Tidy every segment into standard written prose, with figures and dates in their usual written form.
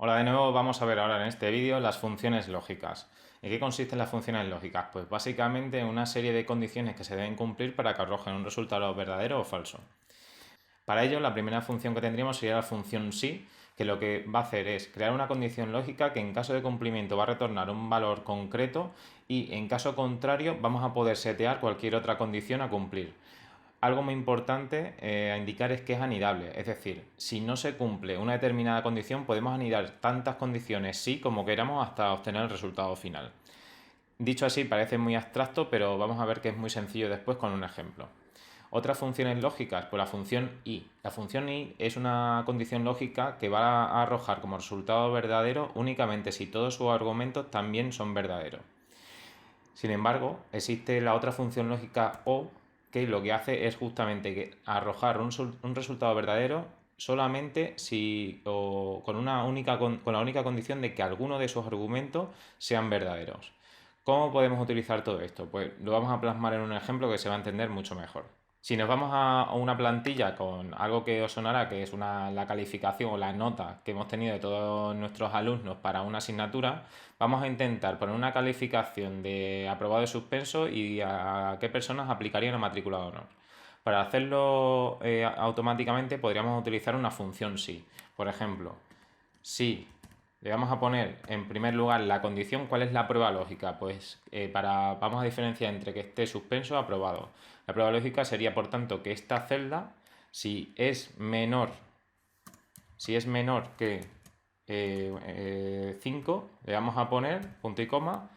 Hola de nuevo, vamos a ver ahora en este vídeo las funciones lógicas. ¿En qué consisten las funciones lógicas? Pues básicamente en una serie de condiciones que se deben cumplir para que arrojen un resultado verdadero o falso. Para ello, la primera función que tendríamos sería la función si, que lo que va a hacer es crear una condición lógica que en caso de cumplimiento va a retornar un valor concreto y en caso contrario vamos a poder setear cualquier otra condición a cumplir. Algo muy importante a indicar es que es anidable, es decir, si no se cumple una determinada condición podemos anidar tantas condiciones sí como queramos hasta obtener el resultado final. Dicho así parece muy abstracto, pero vamos a ver que es muy sencillo después con un ejemplo. Otras funciones lógicas, pues la función i. La función i es una condición lógica que va a arrojar como resultado verdadero únicamente si todos sus argumentos también son verdaderos. Sin embargo, existe la otra función lógica o, que lo que hace es justamente arrojar un resultado verdadero solamente si o con la única condición de que alguno de esos argumentos sean verdaderos. ¿Cómo podemos utilizar todo esto? Pues lo vamos a plasmar en un ejemplo que se va a entender mucho mejor. Si nos vamos a una plantilla con algo que os sonará, que es la calificación o la nota que hemos tenido de todos nuestros alumnos para una asignatura, vamos a intentar poner una calificación de aprobado y suspenso y a qué personas aplicarían la matrícula de honor. Para hacerlo automáticamente podríamos utilizar una función si. Por ejemplo, si le vamos a poner en primer lugar la condición, ¿cuál es la prueba lógica? Pues vamos a diferenciar entre que esté suspenso o aprobado. La prueba lógica sería, por tanto, que esta celda, si es menor que 5, le vamos a poner punto y coma,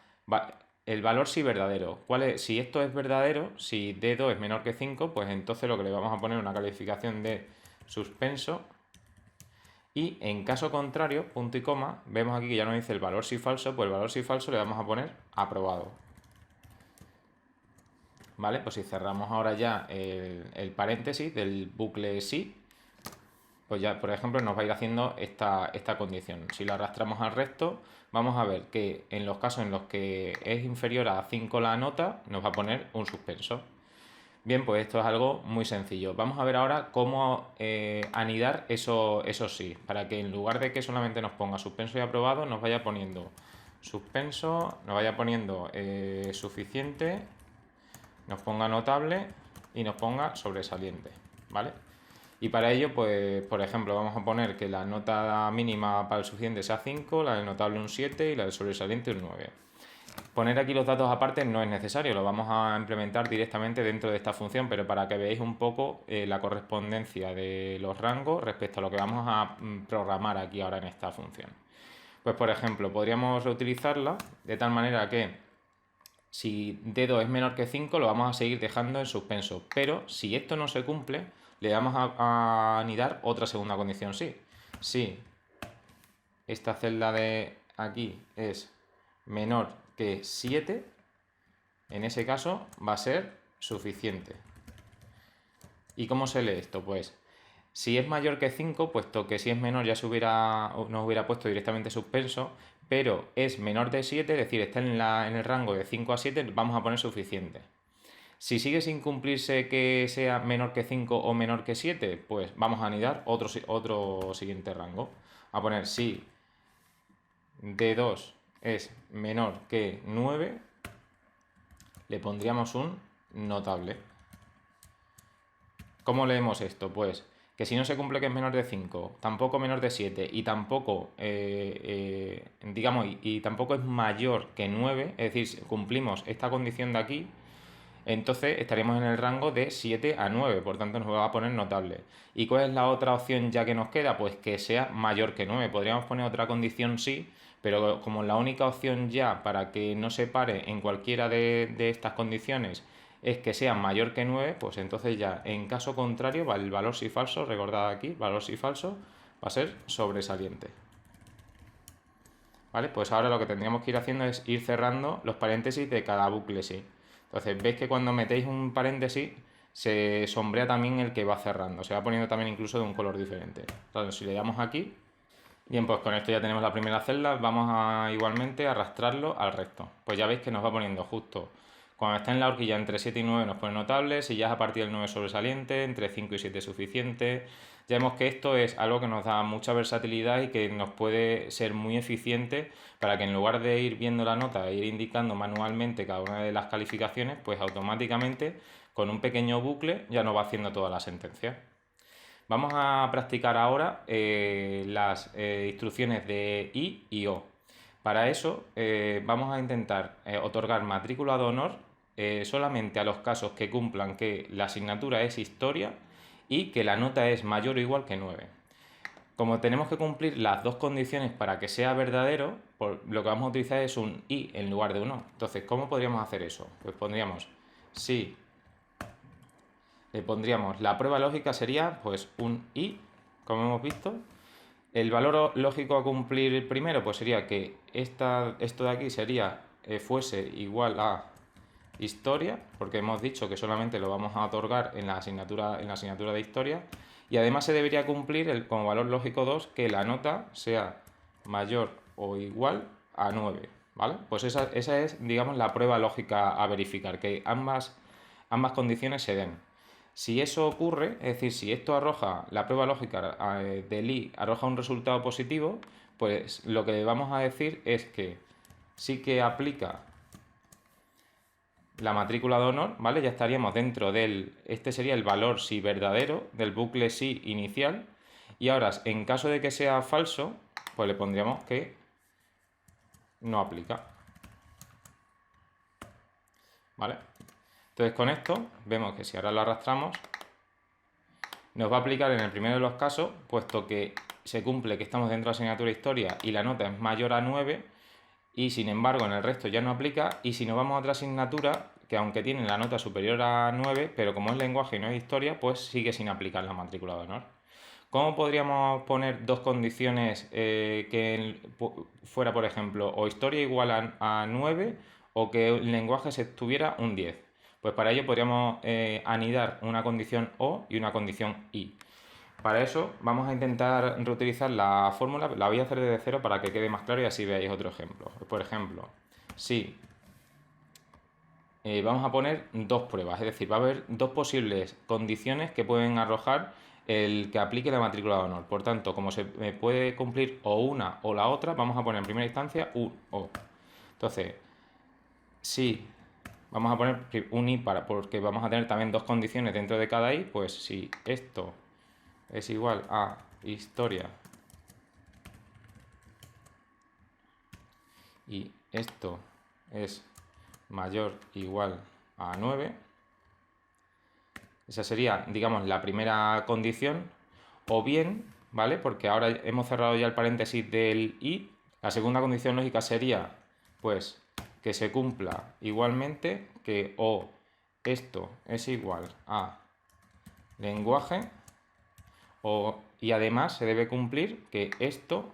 el valor si verdadero. Si esto es verdadero, si D2 es menor que 5, pues entonces lo que le vamos a poner es una calificación de suspenso. Y en caso contrario, punto y coma, vemos aquí que ya nos dice el valor si falso, pues el valor si falso le vamos a poner aprobado. ¿Vale? Pues si cerramos ahora ya el paréntesis del bucle si, pues ya, por ejemplo, nos va a ir haciendo esta condición. Si lo arrastramos al resto, vamos a ver que en los casos en los que es inferior a 5 la nota, nos va a poner un suspenso. Bien, pues esto es algo muy sencillo. Vamos a ver ahora cómo anidar eso sí, para que en lugar de que solamente nos ponga suspenso y aprobado, nos vaya poniendo suspenso, nos vaya poniendo suficiente, nos ponga notable y nos ponga sobresaliente, ¿vale? Y para ello, pues, por ejemplo, vamos a poner que la nota mínima para el suficiente sea 5, la del notable un 7 y la del sobresaliente un 9. Poner aquí los datos aparte no es necesario, lo vamos a implementar directamente dentro de esta función, pero para que veáis un poco la correspondencia de los rangos respecto a lo que vamos a programar aquí ahora en esta función. Pues por ejemplo, podríamos reutilizarla de tal manera que si D2 es menor que 5 lo vamos a seguir dejando en suspenso, pero si esto no se cumple, le vamos a anidar otra segunda condición sí. Si esta celda de aquí es menor que 7, en ese caso va a ser suficiente. ¿Y cómo se lee esto? Pues si es mayor que 5, puesto que si es menor ya nos hubiera puesto directamente suspenso, pero es menor de 7, es decir, está en el rango de 5 a 7, vamos a poner suficiente. Si sigue sin cumplirse que sea menor que 5 o menor que 7, pues vamos a anidar otro siguiente rango. A poner si D2 es menor que 9, le pondríamos un notable. ¿Cómo leemos esto? Pues que si no se cumple que es menor de 5, tampoco menor de 7 y tampoco, y tampoco es mayor que 9, es decir, si cumplimos esta condición de aquí, entonces estaríamos en el rango de 7 a 9, por tanto nos va a poner notable. ¿Y cuál es la otra opción ya que nos queda? Pues que sea mayor que 9. Podríamos poner otra condición sí, pero como la única opción ya para que no se pare en cualquiera de estas condiciones es que sea mayor que 9, pues entonces ya en caso contrario el valor si falso, recordad aquí, valor si falso va a ser sobresaliente. ¿Vale? Pues ahora lo que tendríamos que ir haciendo es ir cerrando los paréntesis de cada bucle sí. Entonces veis que cuando metéis un paréntesis se sombrea también el que va cerrando, se va poniendo también incluso de un color diferente. Entonces si le damos aquí, bien, pues con esto ya tenemos la primera celda, vamos a igualmente arrastrarlo al resto. Pues ya veis que nos va poniendo justo Cuando está en la horquilla entre 7 y 9 nos pone notable, si ya es a partir del 9 sobresaliente, entre 5 y 7 suficiente. Ya vemos que esto es algo que nos da mucha versatilidad y que nos puede ser muy eficiente para que en lugar de ir viendo la nota e ir indicando manualmente cada una de las calificaciones, pues automáticamente con un pequeño bucle ya nos va haciendo toda la sentencia. Vamos a practicar ahora las instrucciones de I y O. Para eso vamos a intentar otorgar matrícula de honor solamente a los casos que cumplan que la asignatura es historia y que la nota es mayor o igual que 9. Como tenemos que cumplir las dos condiciones para que sea verdadero, lo que vamos a utilizar es un I en lugar de un O. Entonces, ¿cómo podríamos hacer eso? Pues pondríamos si le pondríamos la prueba lógica sería pues un I, como hemos visto. El valor lógico a cumplir primero pues sería que esto de aquí sería fuese igual a historia, porque hemos dicho que solamente lo vamos a otorgar en la asignatura de historia, y además se debería cumplir como valor lógico 2 que la nota sea mayor o igual a 9, ¿vale? Pues esa es, digamos, la prueba lógica a verificar, que ambas condiciones se den. Si eso ocurre, es decir, si esto arroja, la prueba lógica del I arroja un resultado positivo, pues lo que vamos a decir es que sí que aplica la matrícula de honor, ¿vale? Ya estaríamos dentro este sería el valor si verdadero del bucle si inicial, y ahora en caso de que sea falso, pues le pondríamos que no aplica, ¿vale? Entonces con esto vemos que si ahora lo arrastramos, nos va a aplicar en el primero de los casos, puesto que se cumple que estamos dentro de la asignatura de historia y la nota es mayor a 9, y sin embargo en el resto ya no aplica. Y si nos vamos a otra asignatura, que aunque tiene la nota superior a 9, pero como es lenguaje y no es historia, pues sigue sin aplicar la matrícula de honor. ¿Cómo podríamos poner dos condiciones que fuera, por ejemplo, o historia igual a 9 o que el lenguaje se tuviera un 10? Pues para ello podríamos anidar una condición O y una condición I. Para eso vamos a intentar reutilizar la fórmula, la voy a hacer desde cero para que quede más claro y así veáis otro ejemplo. Por ejemplo, si vamos a poner dos pruebas, es decir, va a haber dos posibles condiciones que pueden arrojar el que aplique la matrícula de honor. Por tanto, como se puede cumplir o una o la otra, vamos a poner en primera instancia un O. Entonces, si vamos a poner un I porque vamos a tener también dos condiciones dentro de cada I, pues si esto es igual a historia y esto es mayor o igual a 9, esa sería, digamos, la primera condición. O bien, ¿vale? Porque ahora hemos cerrado ya el paréntesis del I, la segunda condición lógica sería, pues, que se cumpla igualmente que o esto es igual a lenguaje y además se debe cumplir que esto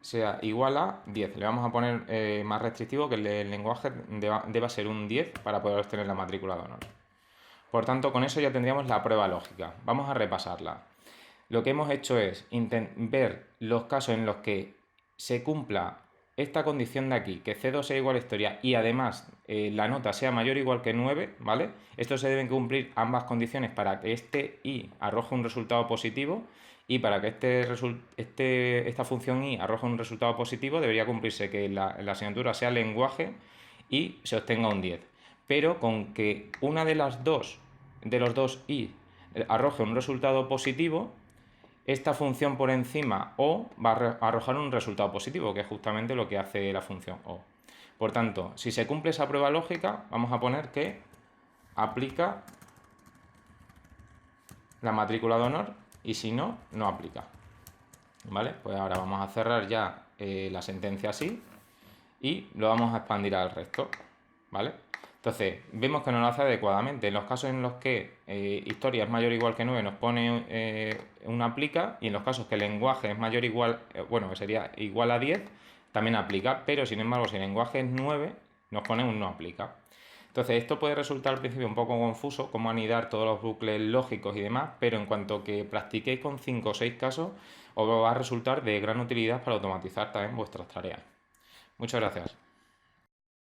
sea igual a 10. Le vamos a poner más restrictivo que el lenguaje deba ser un 10 para poder obtener la matrícula de honor. Por tanto, con eso ya tendríamos la prueba lógica. Vamos a repasarla. Lo que hemos hecho es ver los casos en los que se cumpla esta condición de aquí, que C2 sea igual a historia y además la nota sea mayor o igual que 9, ¿vale? Esto se deben cumplir ambas condiciones para que este I arroje un resultado positivo, y para que esta función I arroje un resultado positivo debería cumplirse que la asignatura sea lenguaje y se obtenga un 10. Pero con que una de los dos I arroje un resultado positivo, esta función por encima O va a arrojar un resultado positivo, que es justamente lo que hace la función O. Por tanto, si se cumple esa prueba lógica, vamos a poner que aplica la matrícula de honor, y si no, no aplica. ¿Vale? Pues ahora vamos a cerrar ya la sentencia así y lo vamos a expandir al resto. ¿Vale? Entonces, vemos que no lo hace adecuadamente. En los casos en los que historia es mayor o igual que 9 nos pone una aplica, y en los casos que el lenguaje es mayor o igual, que sería igual a 10, también aplica, pero sin embargo si el lenguaje es 9 nos pone un no aplica. Entonces esto puede resultar al principio un poco confuso, cómo anidar todos los bucles lógicos y demás, pero en cuanto que practiquéis con 5 o 6 casos os va a resultar de gran utilidad para automatizar también vuestras tareas. Muchas gracias.